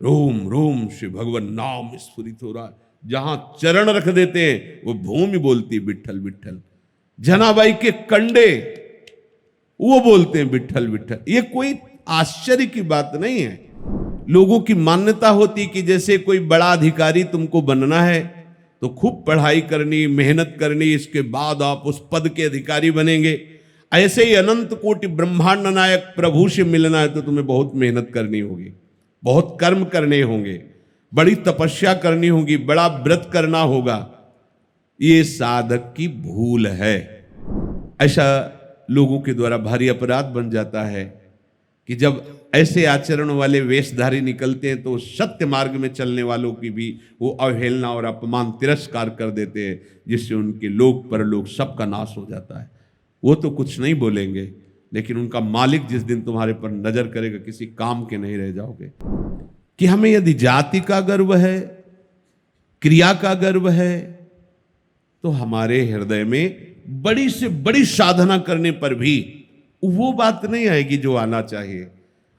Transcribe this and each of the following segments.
रोम रोम से भगवान नाम स्फुरित हो रहा है। जहां चरण रख देते हैं वो भूमि बोलती विठल विठल। जनाबाई के कंडे वो बोलते हैं विठल विठल। ये कोई आश्चर्य की बात नहीं है। लोगों की मान्यता होती कि जैसे कोई बड़ा अधिकारी तुमको बनना है तो खूब पढ़ाई करनी, मेहनत करनी, इसके बाद आप उस पद के अधिकारी बनेंगे। ऐसे ही अनंत कोटि ब्रह्मांड नायक प्रभु से मिलना है तो तुम्हें बहुत मेहनत करनी होगी, बहुत कर्म करने होंगे, बड़ी तपस्या करनी होगी, बड़ा व्रत करना होगा। ये साधक की भूल है। ऐसा लोगों के द्वारा भारी अपराध बन जाता है कि जब ऐसे आचरण वाले वेशधारी निकलते हैं तो सत्य मार्ग में चलने वालों की भी वो अवहेलना और अपमान तिरस्कार कर देते हैं, जिससे उनके लोक परलोक सबका नाश हो जाता है। वो तो कुछ नहीं बोलेंगे, लेकिन उनका मालिक जिस दिन तुम्हारे पर नजर करेगा किसी काम के नहीं रह जाओगे। कि हमें यदि जाति का गर्व है, क्रिया का गर्व है, तो हमारे हृदय में बड़ी से बड़ी साधना करने पर भी वो बात नहीं आएगी जो आना चाहिए।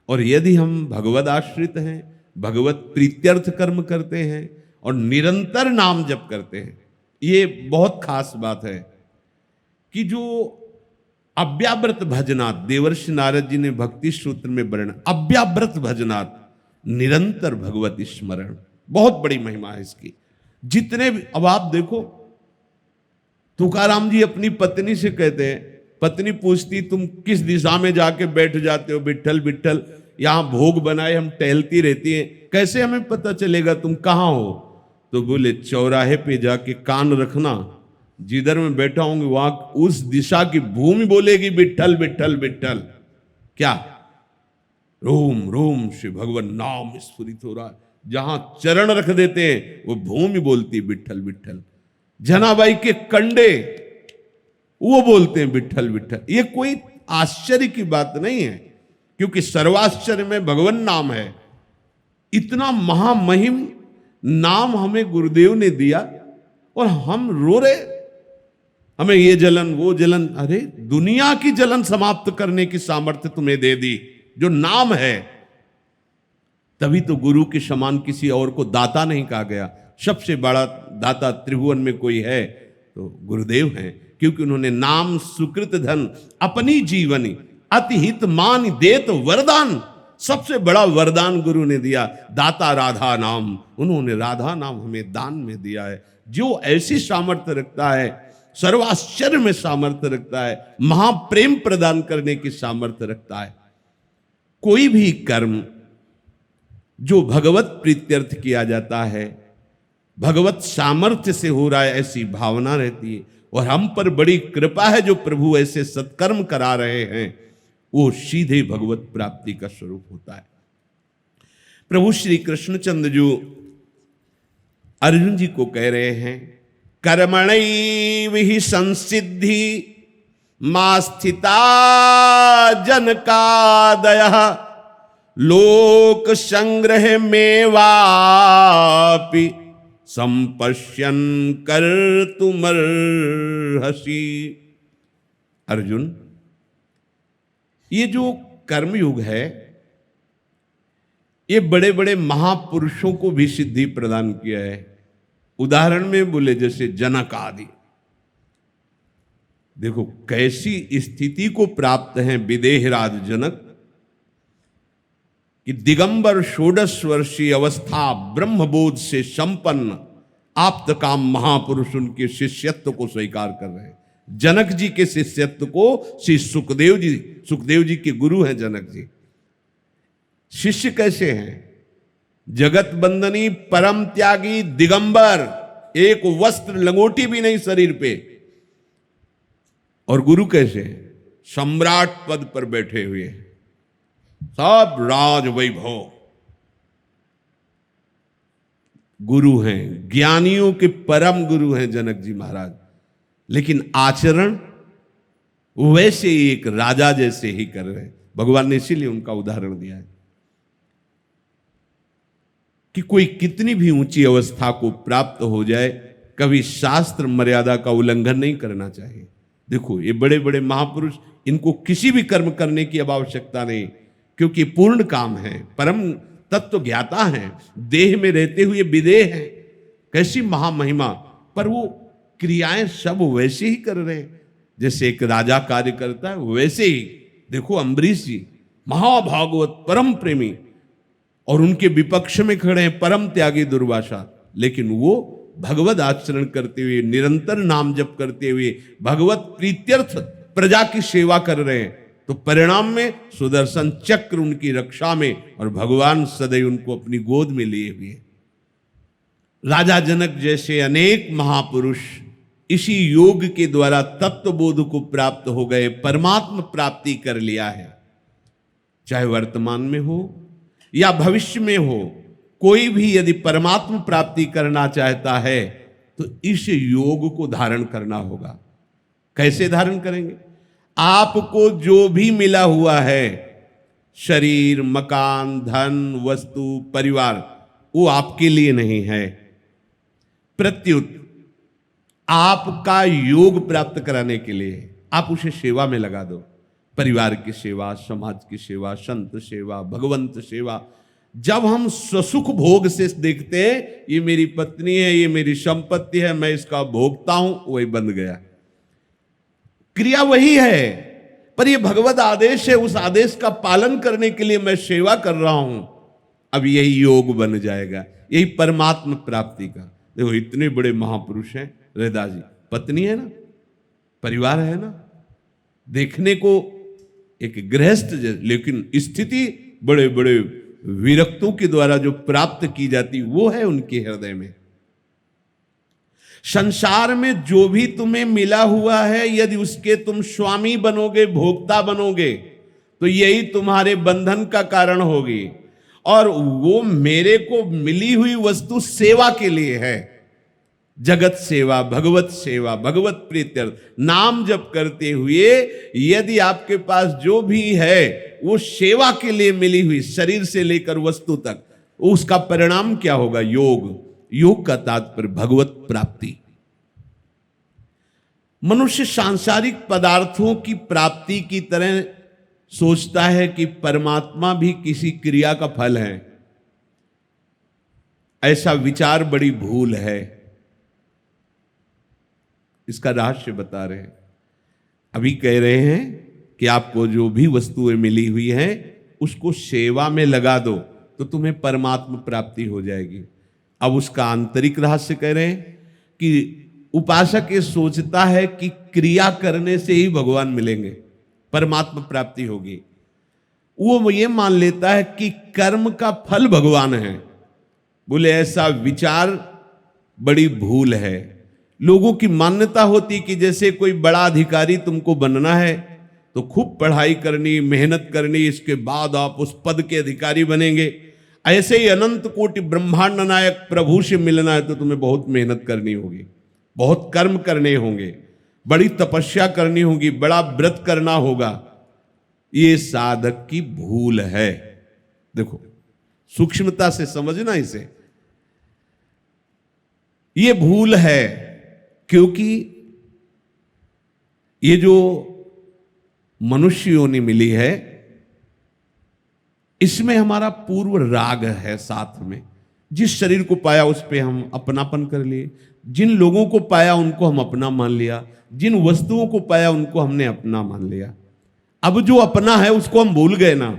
और यदि हम भगवद आश्रित हैं, भगवत प्रीत्यर्थ कर्म करते हैं और निरंतर नाम जप करते हैं, ये बहुत खास बात है कि जो अव्याव्रत भजनात्, देवर्षि नारद जी ने भक्ति सूत्र में वर्णन, अव्याव्रत भजनात्, निरंतर भगवत स्मरण, बहुत बड़ी महिमा है इसकी। जितने भी, अब आप देखो तुकाराम जी अपनी पत्नी से कहते हैं, पत्नी पूछती तुम किस दिशा में जाके बैठ जाते हो, विठ्ठल विठ्ठल, यहां भोग बनाए हम टहलती रहती हैं, कैसे हमें पता चलेगा तुम कहां हो? तो बोले चौराहे पे जाके कान रखना, जिधर मैं बैठा हूंगी वहां उस दिशा की भूमि बोलेगी विठ्ठल विठ्ठल विठ्ठल। क्या? रोम रोम से भगवान नाम स्फुरित हो रहा है। जहां चरण रख देते हैं वो भूमि बोलती विठ्ठल विठ्ठल। जनाबाई के कंडे वो बोलते हैं विठ्ठल विठ्ठल। ये कोई आश्चर्य की बात नहीं है, क्योंकि सर्वाश्चर्य में भगवान नाम है। इतना महामहिम नाम हमें गुरुदेव ने दिया और हम रो रहे, हमें ये जलन वो जलन। अरे दुनिया की जलन समाप्त करने की सामर्थ्य तुम्हें दे दी जो नाम है। तभी तो गुरु के समान किसी और को दाता नहीं कहा गया। सबसे बड़ा दाता त्रिभुवन में कोई है तो गुरुदेव हैं, क्योंकि उन्होंने नाम सुकृत धन अपनी जीवनी अतिहित मान देत वरदान। सबसे बड़ा वरदान गुरु ने दिया, दाता राधा नाम। उन्होंने राधा नाम हमें दान में दिया है। जो ऐसी सामर्थ्य रखता है, सर्वाश्चर्य में सामर्थ्य रखता है, महाप्रेम प्रदान करने की सामर्थ्य रखता है। कोई भी कर्म जो भगवत प्रीत्यर्थ किया जाता है, भगवत सामर्थ्य से हो रहा है, ऐसी भावना रहती है। और हम पर बड़ी कृपा है जो प्रभु ऐसे सत्कर्म करा रहे हैं, वो सीधे भगवत प्राप्ति का स्वरूप होता है। प्रभु श्री कृष्णचंद्र जो अर्जुन जी को कह रहे हैं, कर्मणैव हि संसिद्धि मा स्थिता जनकादयः लोक संग्रह में वापि संपश्यन कर्तुमर्हसि। अर्जुन, ये जो कर्मयुग है ये बड़े बड़े महापुरुषों को भी सिद्धि प्रदान किया है। उदाहरण में बोले जैसे जनक आदि, देखो कैसी स्थिति को प्राप्त हैं विदेहराज जनक कि दिगंबर 16 वर्षीय अवस्था ब्रह्मबोध से संपन्न आप्त काम महापुरुष उनके शिष्यत्व को स्वीकार कर रहे हैं। जनक जी के शिष्यत्व को श्री सुखदेव जी के गुरु हैं जनक जी। शिष्य कैसे हैं? जगत बंदनी परम त्यागी दिगंबर, एक वस्त्र लंगोटी भी नहीं शरीर पे। और गुरु कैसे हैं? सम्राट पद पर बैठे हुए, सब राज वैभव। गुरु हैं, ज्ञानियों के परम गुरु हैं जनक जी महाराज। लेकिन आचरण वैसे ही एक राजा जैसे ही कर रहे हैं। भगवान ने इसीलिए उनका उदाहरण दिया है कि कोई कितनी भी ऊंची अवस्था को प्राप्त हो जाए, कभी शास्त्र मर्यादा का उल्लंघन नहीं करना चाहिए। देखो ये बड़े बड़े महापुरुष, इनको किसी भी कर्म करने की अब आवश्यकता नहीं, क्योंकि पूर्ण काम है, परम तत्व ज्ञाता हैं, देह में रहते हुए विदेह हैं, कैसी महामहिमा, पर वो क्रियाएं सब वैसे ही कर रहे हैं जैसे एक राजा कार्य करता है, वैसे ही। देखो अम्बरीश जी महाभागवत परम प्रेमी, और उनके विपक्ष में खड़े हैं परम त्यागी दुर्वासा, लेकिन वो भगवत आचरण करते हुए, निरंतर नाम जप करते हुए भगवत प्रीत्यर्थ प्रजा की सेवा कर रहे हैं। तो परिणाम में सुदर्शन चक्र उनकी रक्षा में, और भगवान सदैव उनको अपनी गोद में लिए हुए। राजा जनक जैसे अनेक महापुरुष इसी योग के द्वारा तत्वबोध को प्राप्त हो गए, परमात्मा प्राप्ति कर लिया है। चाहे वर्तमान में हो या भविष्य में हो, कोई भी यदि परमात्मा प्राप्ति करना चाहता है तो इस योग को धारण करना होगा। कैसे धारण करेंगे? आपको जो भी मिला हुआ है, शरीर, मकान, धन, वस्तु, परिवार, वो आपके लिए नहीं है। प्रत्युत आपका योग प्राप्त कराने के लिए आप उसे सेवा में लगा दो। परिवार की सेवा, समाज की सेवा, संत सेवा, भगवंत सेवा। जब हम स्वसुख भोग से देखते हैं ये मेरी पत्नी है, ये मेरी संपत्ति है, मैं इसका भोगता हूं, वही बंद गया। क्रिया वही है, पर ये भगवत आदेश है, उस आदेश का पालन करने के लिए मैं सेवा कर रहा हूं। अब यही योग बन जाएगा, यही परमात्मा प्राप्ति का। देखो इतने बड़े महापुरुष हैं रैदास जी, पत्नी है ना, परिवार है ना, देखने को एक गृहस्थ, लेकिन स्थिति बड़े बड़े विरक्तों के द्वारा जो प्राप्त की जाती वो है उनके हृदय में। संसार में जो भी तुम्हें मिला हुआ है, यदि उसके तुम स्वामी बनोगे, भोक्ता बनोगे, तो यही तुम्हारे बंधन का कारण होगी। और वो मेरे को मिली हुई वस्तु सेवा के लिए है, जगत सेवा, भगवत सेवा, भगवत प्रीत्यर्थ नाम जप करते हुए यदि आपके पास जो भी है वो सेवा के लिए मिली हुई, शरीर से लेकर वस्तु तक, उसका परिणाम क्या होगा? योग। योग का तात्पर्य भगवत प्राप्ति। मनुष्य सांसारिक पदार्थों की प्राप्ति की तरह सोचता है कि परमात्मा भी किसी क्रिया का फल है। ऐसा विचार बड़ी भूल है। इसका रहस्य बता रहे हैं। अभी कह रहे हैं कि आपको जो भी वस्तुएं मिली हुई हैं उसको सेवा में लगा दो तो तुम्हें परमात्मा प्राप्ति हो जाएगी। अब उसका आंतरिक रहस्य कह रहे हैं कि उपासक ये सोचता है कि क्रिया करने से ही भगवान मिलेंगे, परमात्मा प्राप्ति होगी। वो ये मान लेता है कि कर्म का फल भगवान है। बोले ऐसा विचार बड़ी भूल है। लोगों की मान्यता होती कि जैसे कोई बड़ा अधिकारी तुमको बनना है तो खूब पढ़ाई करनी, मेहनत करनी, इसके बाद आप उस पद के अधिकारी बनेंगे। ऐसे ही अनंत कोटि ब्रह्मांड नायक प्रभु से मिलना है तो तुम्हें बहुत मेहनत करनी होगी, बहुत कर्म करने होंगे, बड़ी तपस्या करनी होगी, बड़ा व्रत करना होगा। ये साधक की भूल है। देखो सूक्ष्मता से समझना इसे। ये भूल है क्योंकि ये जो मनुष्य योनि मिली है इसमें हमारा पूर्व राग है साथ में। जिस शरीर को पाया उस पे हम अपनापन कर लिए, जिन लोगों को पाया उनको हम अपना मान लिया, जिन वस्तुओं को पाया उनको हमने अपना मान लिया। अब जो अपना है उसको हम भूल गए ना।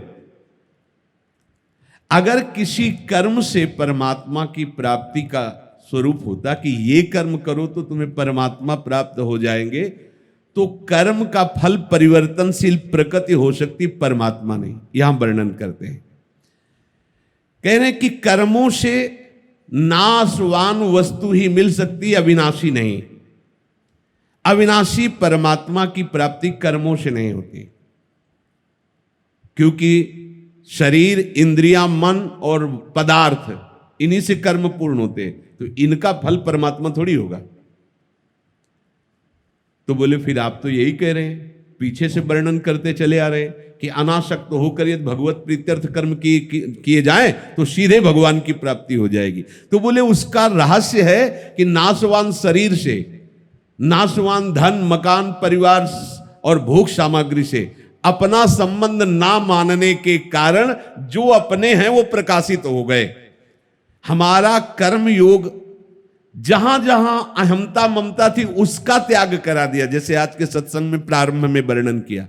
अगर किसी कर्म से परमात्मा की प्राप्ति का स्वरूप होता कि ये कर्म करो तो तुम्हें परमात्मा प्राप्त हो जाएंगे, तो कर्म का फल परिवर्तनशील प्रकृति हो सकती, परमात्मा नहीं। यहां वर्णन करते हैं, कह रहे हैं कि कर्मों से नाशवान वस्तु ही मिल सकती, अविनाशी नहीं। अविनाशी परमात्मा की प्राप्ति कर्मों से नहीं होती, क्योंकि शरीर, इंद्रियां, मन और पदार्थ इन्हीं से कर्म पूर्ण होते हैं, तो इनका फल परमात्मा थोड़ी होगा। तो बोले फिर आप तो यही कह रहे हैं, पीछे से वर्णन करते चले आ रहे हैं कि अनासक्त होकर यदि भगवत प्रीत्यर्थ कर्म किए जाएं तो सीधे भगवान की प्राप्ति हो जाएगी। तो बोले उसका रहस्य है कि नाशवान शरीर से, नाशवान धन, मकान, परिवार और भोग सामग्री से अपना संबंध ना मानने के कारण जो अपने हैं वो प्रकाशित हो गए। हमारा कर्म योग जहां जहां अहमता ममता थी उसका त्याग करा दिया, जैसे आज के सत्संग में प्रारंभ में वर्णन किया।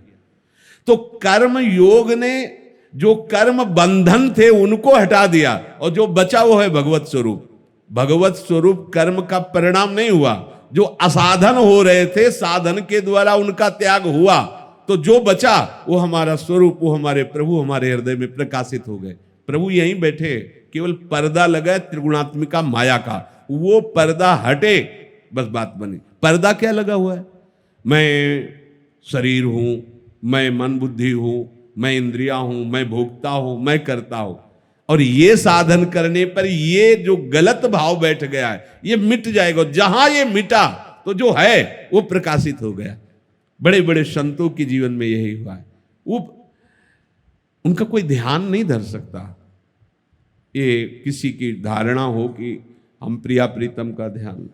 तो कर्म योग ने जो कर्म बंधन थे उनको हटा दिया, और जो बचा वो है भगवत स्वरूप। भगवत स्वरूप कर्म का परिणाम नहीं हुआ, जो असाधन हो रहे थे साधन के द्वारा उनका त्याग हुआ, तो जो बचा वो हमारा स्वरूप, वो हमारे प्रभु हमारे हृदय में प्रकाशित हो गए। प्रभु यहीं बैठे, केवल पर्दा लगा त्रिगुणात्मिका माया का, वो पर्दा हटे बस बात बनी। पर्दा क्या लगा हुआ है? मैं शरीर हूं, मैं मन बुद्धि हूं, मैं इंद्रिया हूं, मैं भोगता हूं, मैं करता हूं। और ये साधन करने पर ये जो गलत भाव बैठ गया है ये मिट जाएगा। जहां ये मिटा तो जो है वो प्रकाशित हो गया। बड़े बड़े संतों के जीवन में यही हुआ है। वो उनका कोई ध्यान नहीं धर सकता। ये किसी की धारणा हो कि हम प्रिया प्रीतम का ध्यान,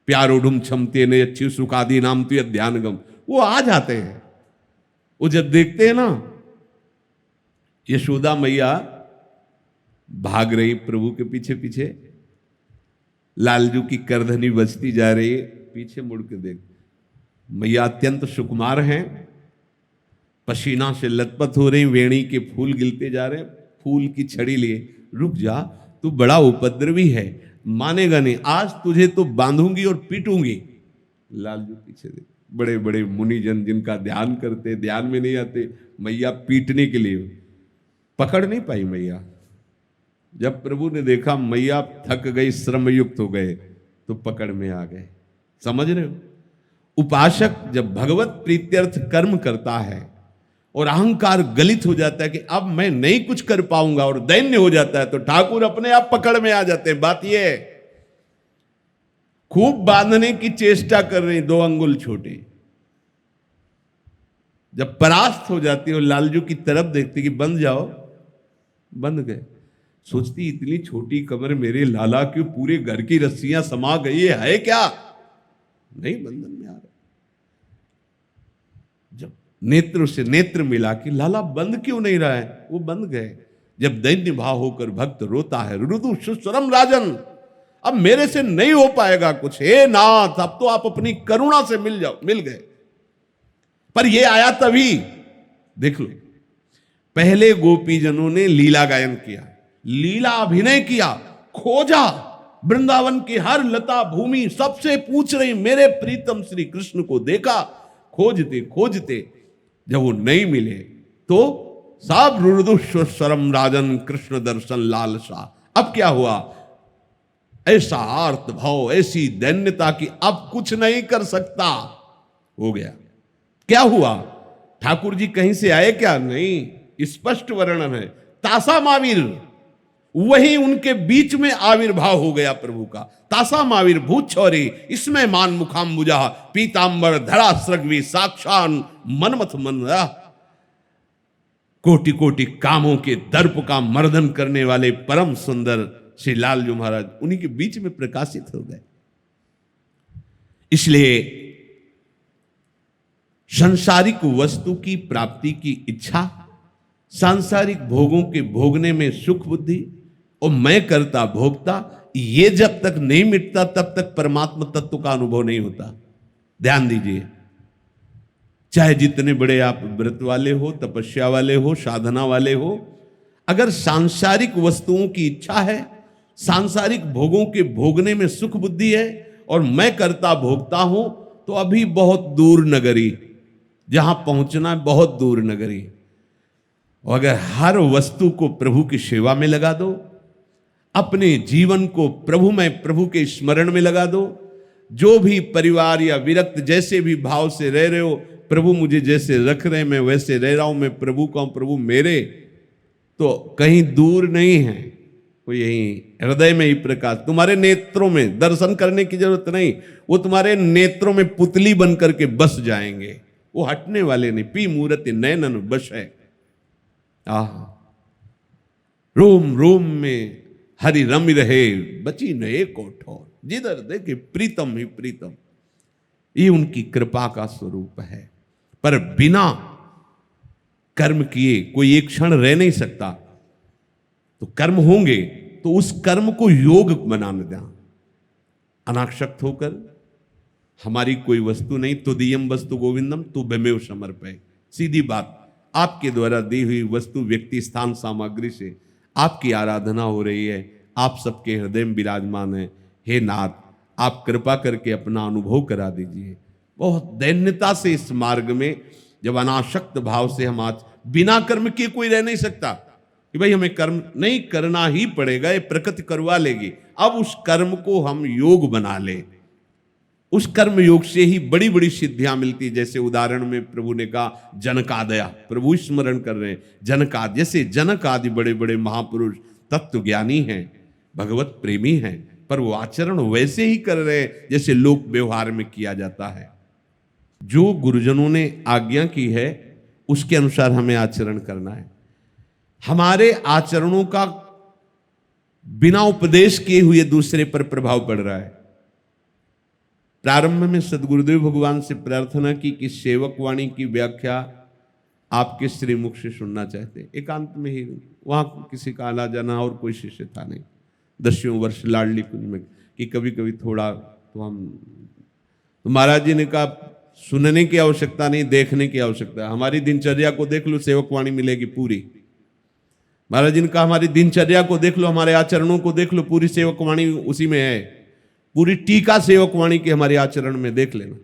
प्यारोढ़ुम क्षमते ने अच्छी सुखादि नाम तो ध्यान गम, वो आ जाते हैं। वो जब देखते हैं ना यशोदा मैया भाग रही प्रभु के पीछे पीछे, लालजू की करधनी बजती जा रही है, पीछे मुड़ के देख, मैया अत्यंत सुकुमार हैं, पसीना से लथपथ हो रही, वेणी के फूल गिलते जा रहे, फूल की छड़ी लिए, रुक जा तू बड़ा उपद्रवी है, मानेगा नहीं, आज तुझे तो बांधूंगी और पीटूंगी। लालजू पीछे देख, बड़े बड़े मुनिजन जिनका ध्यान करते, ध्यान में नहीं आते, मैया पीटने के लिए पकड़ नहीं पाई मैया। जब प्रभु ने देखा मैया थक गई, श्रम युक्त हो गए, तो पकड़ में आ गए। समझ रहे हो? उपासक जब भगवत प्रीत्यर्थ कर्म करता है और अहंकार गलित हो जाता है कि अब मैं नहीं कुछ कर पाऊंगा और दैन्य हो जाता है, तो ठाकुर अपने आप पकड़ में आ जाते हैं। बात यह है, खूब बांधने की चेष्टा कर रही, 2 अंगुल छोटे, जब परास्त हो जाती है और लालजू की तरफ देखती कि बंध जाओ, बंध गए। सोचती इतनी छोटी कमर मेरे लाला क्यों पूरे घर की रस्सियां समा गई है क्या? नहीं, बंधन में आ रहा। जब नेत्र से नेत्र मिला कि लाला बंद क्यों नहीं रहा है, वो बंध गए। जब दैन्य भाव होकर भक्त रोता है, रुदु सुस्वरम राजन, अब मेरे से नहीं हो पाएगा कुछ, हे नाथ अब तो आप अपनी करुणा से मिल जाओ, मिल गए। पर ये आया तभी, देख लो, पहले गोपीजनों ने लीला गायन किया, लीला अभिनय किया, खोजा वृंदावन की हर लता भूमि, सबसे पूछ रही मेरे प्रीतम श्री कृष्ण को देखा, खोजते खोजते जब वो नहीं मिले तो सब रुदुस्वरम राजन कृष्ण दर्शन लालसा। अब क्या हुआ? ऐसा आर्त भाव, ऐसी दैन्यता कि अब कुछ नहीं कर सकता हो गया। क्या हुआ? ठाकुर जी कहीं से आए क्या? नहीं, स्पष्ट वर्णन है। तासा मावीर, वही उनके बीच में आविर्भाव हो गया प्रभु का। तासा मावीर भूत छौरी, इसमें मान मुखाम्बुजा, पीतांबर धरा सृग्वी, साक्षान मनमथ मन, कोटि कोटि कामों के दर्प का मर्दन करने वाले परम सुंदर श्री लालजू महाराज उन्हीं के बीच में प्रकाशित हो गए। इसलिए सांसारिक वस्तु की प्राप्ति की इच्छा, सांसारिक भोगों के भोगने में सुख बुद्धि और मैं करता भोगता, ये जब तक नहीं मिटता तब तक परमात्मा तत्व का अनुभव नहीं होता। ध्यान दीजिए, चाहे जितने बड़े आप व्रत वाले हो, तपस्या वाले हो, साधना वाले हो, अगर सांसारिक वस्तुओं की इच्छा है, सांसारिक भोगों के भोगने में सुख बुद्धि है और मैं करता भोगता हूं, तो अभी बहुत दूर नगरी, जहां पहुंचना बहुत दूर नगरी। और अगर हर वस्तु को प्रभु की सेवा में लगा दो, अपने जीवन को प्रभु में, प्रभु के स्मरण में लगा दो, जो भी परिवार या विरक्त जैसे भी भाव से रह रहे हो, प्रभु मुझे जैसे रख रहे मैं वैसे रह रहा हूं, मैं प्रभु का हूं, प्रभु मेरे, तो कहीं दूर नहीं है, वो यही हृदय में ही प्रकाश। तुम्हारे नेत्रों में दर्शन करने की जरूरत नहीं, वो तुम्हारे नेत्रों में पुतली बन करके बस जाएंगे, वो हटने वाले नहीं। पी मूर्ति नयनन बस है, रोम रोम में हरि रमि रहे, बची न एक ठोर, जिधर देखे प्रीतम ही प्रीतम। ये उनकी कृपा का स्वरूप है। पर बिना कर्म किए कोई एक क्षण रह नहीं सकता, तो कर्म होंगे तो उस कर्म को योग बनाने दें, अनासक्त होकर। हमारी कोई वस्तु नहीं, तुदीयम वस्तु गोविंदम तू बेमेव समर्पय। सीधी बात, आपके द्वारा दी हुई वस्तु, व्यक्ति, स्थान, सामग्री से आपकी आराधना हो रही है, आप सबके हृदय में विराजमान है। हे नाथ, आप कृपा करके अपना अनुभव करा दीजिए। बहुत दैन्यता से इस मार्ग में, जब अनासक्त भाव से हम आज, बिना कर्म के कोई रह नहीं सकता कि भाई हमें कर्म नहीं करना ही पड़ेगा, ये प्रकृति करवा लेगी। अब उस कर्म को हम योग बना ले, उस कर्म योग से ही बड़ी बड़ी सिद्धियां मिलती। जैसे उदाहरण में प्रभु ने कहा जनकादया, प्रभु स्मरण कर रहे हैं जनकाद, जैसे जनक आदि बड़े बड़े महापुरुष तत्व ज्ञानी हैं, भगवत प्रेमी हैं, पर वो आचरण वैसे ही कर रहे हैं जैसे लोक व्यवहार में किया जाता है। जो गुरुजनों ने आज्ञा की है उसके अनुसार हमें आचरण करना है। हमारे आचरणों का बिना उपदेश किए हुए दूसरे पर प्रभाव पड़ रहा है। प्रारंभ में सदगुरुदेव भगवान से प्रार्थना की कि सेवक वाणी की व्याख्या आपके श्रीमुख से सुनना चाहते हैं, एकांत में ही। वहां किसी का आना जाना और कोई शिष्य था नहीं। 10वें वर्ष लाडली कुंज में कि कभी कभी थोड़ा तो हम, तो महाराज जी ने कहा सुनने की आवश्यकता नहीं, देखने की आवश्यकता है। हमारी दिनचर्या को देख लो, सेवक वाणी मिलेगी पूरी। महाराज जी ने कहा हमारी दिनचर्या को देख लो, हमारे आचरणों को देख लो, पूरी सेवक वाणी उसी में है। पूरी टीका सेवक वाणी के हमारे आचरण में देख लेना।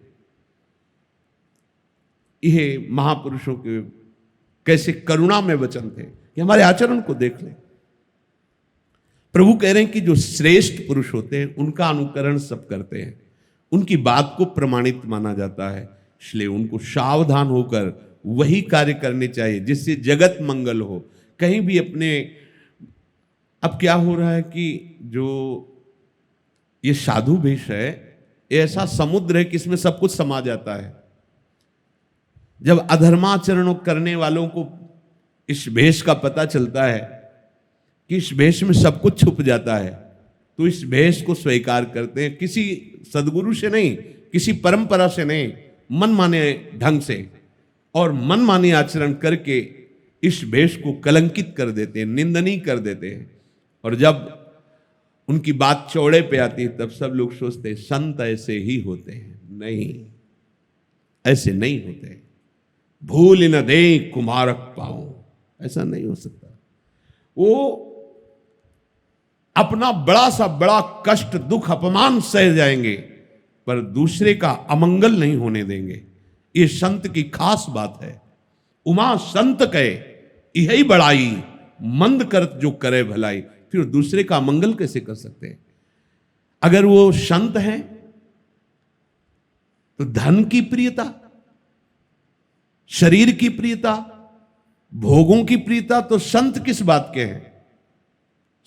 यह महापुरुषों के कैसे करुणा में वचन थे कि हमारे आचरण को देख लें। प्रभु कह रहे हैं कि जो श्रेष्ठ पुरुष होते हैं उनका अनुकरण सब करते हैं, उनकी बात को प्रमाणित माना जाता है, इसलिए उनको सावधान होकर वही कार्य करने चाहिए जिससे जगत मंगल हो। कहीं भी अपने, अब क्या हो रहा है कि जो ये साधु वेश है, ये ऐसा समुद्र है कि इसमें सब कुछ समा जाता है। जब अधर्माचरण करने वालों को इस भेष का पता चलता है कि इस भेष में सब कुछ छुप जाता है, तो इस भेष को स्वीकार करते हैं। किसी सदगुरु से नहीं, किसी परंपरा से नहीं, मनमाने ढंग से और मनमानी आचरण करके इस भेष को कलंकित कर देते हैं, निंदनीय कर देते हैं। और जब उनकी बात चौड़े पे आती है तब सब लोग सोचते हैं संत ऐसे ही होते हैं। नहीं, ऐसे नहीं होते। भूल न दे कुमारक पाओ, ऐसा नहीं हो सकता। वो अपना बड़ा सा बड़ा कष्ट, दुख, अपमान सह जाएंगे, पर दूसरे का अमंगल नहीं होने देंगे। ये संत की खास बात है। उमा संत कहे यही बड़ाई, मंद करत जो करे भलाई। फिर दूसरे का मंगल कैसे कर सकते हैं? अगर वो संत हैं तो धन की प्रियता, शरीर की प्रियता, भोगों की प्रियता, तो संत किस बात के हैं?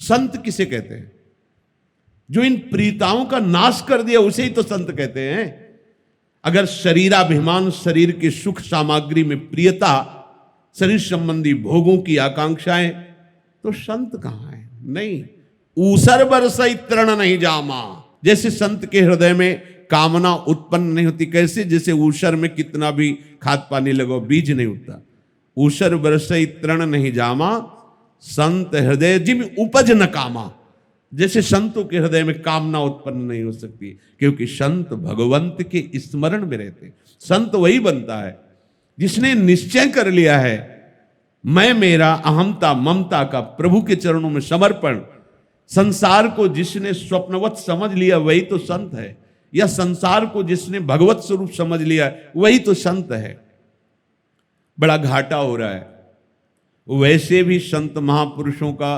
संत किसे कहते हैं? जो इन प्रियताओं का नाश कर दिया उसे ही तो संत कहते हैं। अगर शरीराभिमान, शरीर के सुख सामग्री में प्रियता, शरीर संबंधी भोगों की आकांक्षाएं, तो संत कहां है? नहीं। ऊसर बरसई तृण नहीं जामा, जैसे संत के हृदय में कामना उत्पन्न नहीं होती। कैसे? जैसे ऊसर में कितना भी खाद पानी लगाओ बीज नहीं उठता। ऊसर बरसई तृण नहीं जामा, संत हृदय जिम उपज न कामा। जैसे संतों के हृदय में कामना उत्पन्न नहीं हो सकती, क्योंकि संत भगवंत के स्मरण में रहते। संत वही बनता है जिसने निश्चय कर लिया है मैं, मेरा अहमता ममता का प्रभु के चरणों में समर्पण। संसार को जिसने स्वप्नवत समझ लिया वही तो संत है, या संसार को जिसने भगवत स्वरूप समझ लिया वही तो संत है। बड़ा घाटा हो रहा है। वैसे भी संत महापुरुषों का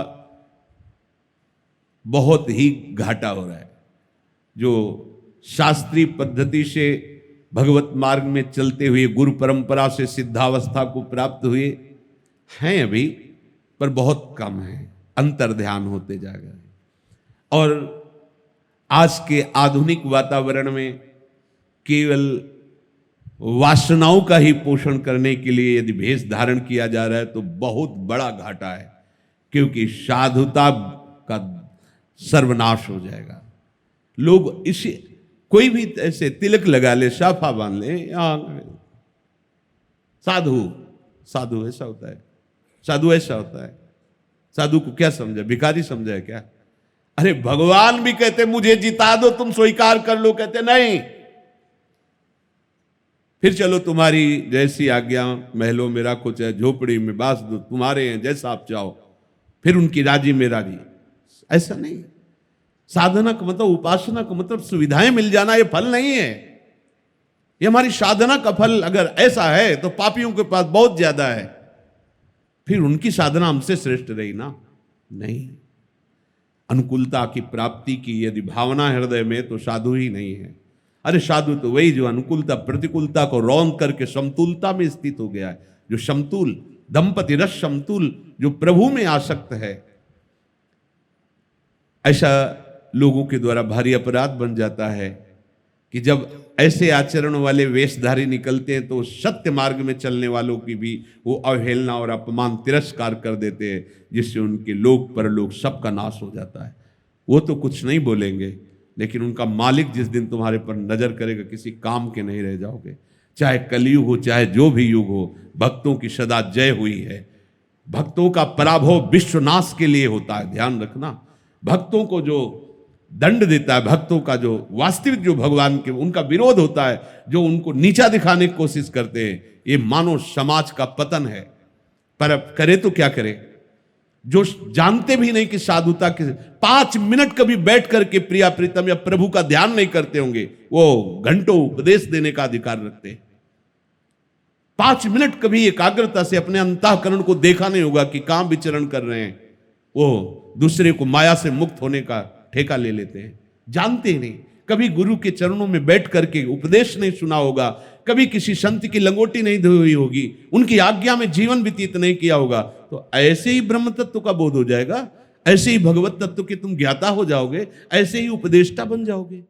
बहुत ही घाटा हो रहा है। जो शास्त्रीय पद्धति से भगवत मार्ग में चलते हुए गुरु परंपरा से सिद्धावस्था को प्राप्त हुए हैं अभी, पर बहुत कम है, अंतर्ध्यान होते जा रहे हैं। और आज के आधुनिक वातावरण में केवल वासनाओं का ही पोषण करने के लिए यदि भेष धारण किया जा रहा है तो बहुत बड़ा घाटा है, क्योंकि साधुता का सर्वनाश हो जाएगा। लोग इसे, कोई भी ऐसे तिलक लगा ले, साफा बांध ले, साधु साधु ऐसा होता है, साधु ऐसा होता है। साधु को क्या समझा, भिखारी समझा है क्या? अरे भगवान भी कहते मुझे जिता दो, तुम स्वीकार कर लो, कहते नहीं, फिर चलो तुम्हारी जैसी आज्ञा, महलों में राखो चाहे झोपड़ी में बास दो, तुम्हारे हैं, जैसा आप चाहो, फिर उनकी राजी में राजी। ऐसा नहीं। साधना का मतलब, उपासना का मतलब सुविधाएं मिल जाना, ये फल नहीं है। ये हमारी साधना का फल अगर ऐसा है तो पापियों के पास बहुत ज्यादा है, फिर उनकी साधना हमसे श्रेष्ठ रही ना? नहीं। अनुकूलता की प्राप्ति की यदि भावना हृदय में, तो साधु ही नहीं है। अरे साधु तो वही जो अनुकूलता प्रतिकूलता को रौंद करके समतुलता में स्थित हो गया है, जो समतुल दंपति रस समतुल, जो प्रभु में आसक्त है। ऐसा लोगों के द्वारा भारी अपराध बन जाता है कि जब ऐसे आचरण वाले वेशधारी निकलते हैं तो सत्य मार्ग में चलने वालों की भी वो अवहेलना और अपमान तिरस्कार कर देते हैं, जिससे उनके लोक परलोक सबका नाश हो जाता है। वो तो कुछ नहीं बोलेंगे, लेकिन उनका मालिक जिस दिन तुम्हारे पर नजर करेगा, किसी काम के नहीं रह जाओगे। चाहे कलयुग हो, चाहे जो भी युग हो, भक्तों की सदा जय हुई है। भक्तों का पराभव विश्वनाश के लिए होता है, ध्यान रखना। भक्तों को जो दंड देता है, भक्तों का जो वास्तविक जो भगवान के उनका विरोध होता है, जो उनको नीचा दिखाने की कोशिश करते हैं, ये मानव समाज का पतन है। पर अब करे तो क्या करे? जो जानते भी नहीं कि साधुता के 5 मिनट कभी बैठ करके प्रिया प्रीतम या प्रभु का ध्यान नहीं करते होंगे, वो घंटों उपदेश देने का अधिकार रखते हैं। 5 मिनट कभी एकाग्रता से अपने अंतःकरण को देखा नहीं होगा कि कहां विचरण कर रहे हैं, वो दूसरे को माया से मुक्त होने का ठेका ले लेते हैं, जानते ही नहीं। कभी गुरु के चरणों में बैठ करके उपदेश नहीं सुना होगा, कभी किसी संत की लंगोटी नहीं धोई हुई होगी, उनकी आज्ञा में जीवन व्यतीत नहीं किया होगा, तो ऐसे ही ब्रह्म तत्व का बोध हो जाएगा, ऐसे ही भगवत तत्व के तुम ज्ञाता हो जाओगे, ऐसे ही उपदेष्टा बन जाओगे।